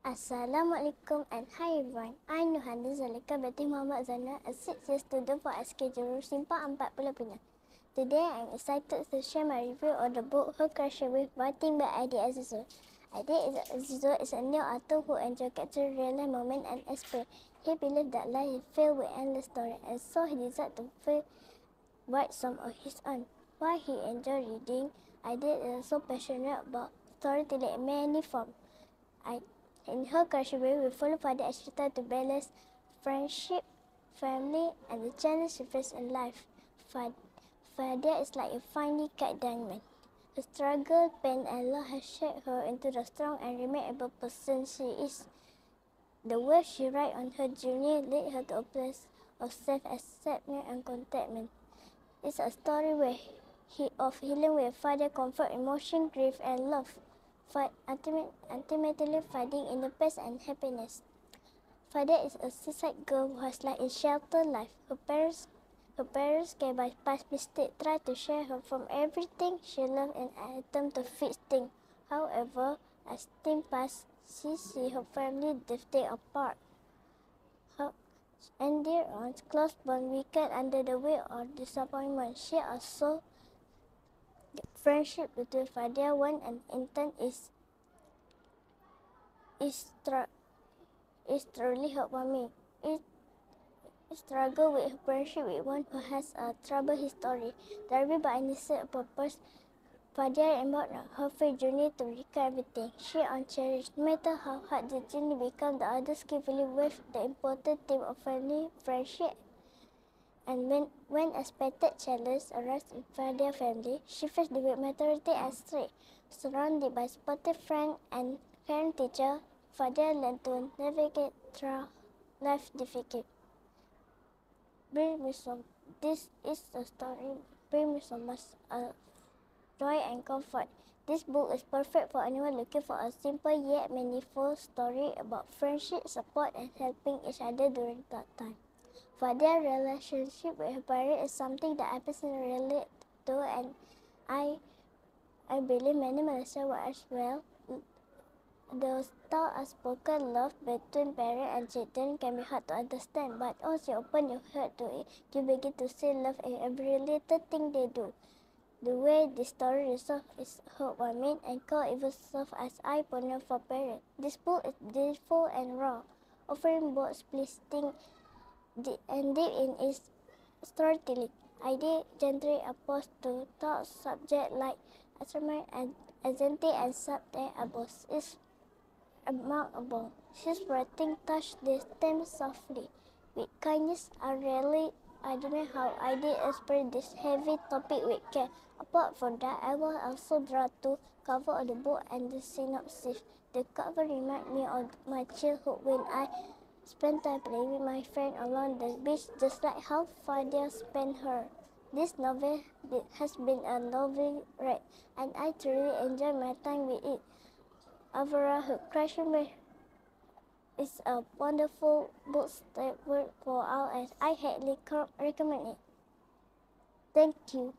Assalamualaikum and hi everyone. I'm Nuhanda Zalika binti Muhammad Zana, a 6-year student for SK Jerur Simpang 4 Pulau Pinang. Today I'm excited to share my review of the book Her Crush With, writing by Adi Azizul. Adi Azizul is a new author who enjoys capturing real life moments and experience. He believes that life is filled with endless stories, and so he decided to write some of his own. While he enjoys reading, Adi is also passionate about storytelling in many forms. In Her Crush With, we follow Fadia as she tries to balance friendship, family, and the challenges she faces in life. Fadia is like a finely cut diamond. Her struggle, pain, and love have shaped her into the strong and remarkable person she is. The words she writes on her journey lead her to a place of self-acceptance and contentment. It's a story of healing where Fadia comfort emotion, grief, and love. Ultimately finding inner peace and happiness. Fadia is a seaside girl who has like a sheltered life. Her parents care by past mistakes, try to share her from everything she loved in an attempt to fix things. However, as time passes, she sees her family drifting apart. And their close bond weakened under the weight of disappointment. She also friendship between Fadia 1 and Intan is truly heartwarming. It struggle with her friendship with one who has a troubled history. Driven by an innocent purpose, Fadia embarked on her faith journey to recover everything she cherished. No matter how hard the journey becomes, the others carefully weave the important theme of family, friendship, and when expected challenges arise in Fadia's family, she faced with maturity and strength. Surrounded by supportive friends and caring teachers, Fadia learned to navigate through life difficult. This is the story. Bring me so much joy and comfort. This book is perfect for anyone looking for a simple yet meaningful story about friendship, support, and helping each other during that time. Fadia's relationship with her parents is something that I personally relate to, and I believe many Malaysians will as well. The thought of spoken love between parents and children can be hard to understand, but once you open your heart to it, you begin to see love in every little thing they do. The way this story resolves is heartwarming and could even serve as eye-opener for parents. This book is beautiful and raw, offering both pleasing and deep in its storytelling. Idea gently opposed to thought subject like astronomy and anxiety and subtle abuse is remarkable. His writing touched this theme softly, with kindness. I don't know how I did express this heavy topic with care. Apart from that, I was also drawn to cover of the book and the synopsis. The cover reminded me of my childhood when I spent time playing with my friend along the beach, just like how Fadia spent her. This novel has been a lovely read, and I truly enjoyed my time with it. Overall, Her Crush With is a wonderful book that worked for all, and I highly recommend it. Thank you.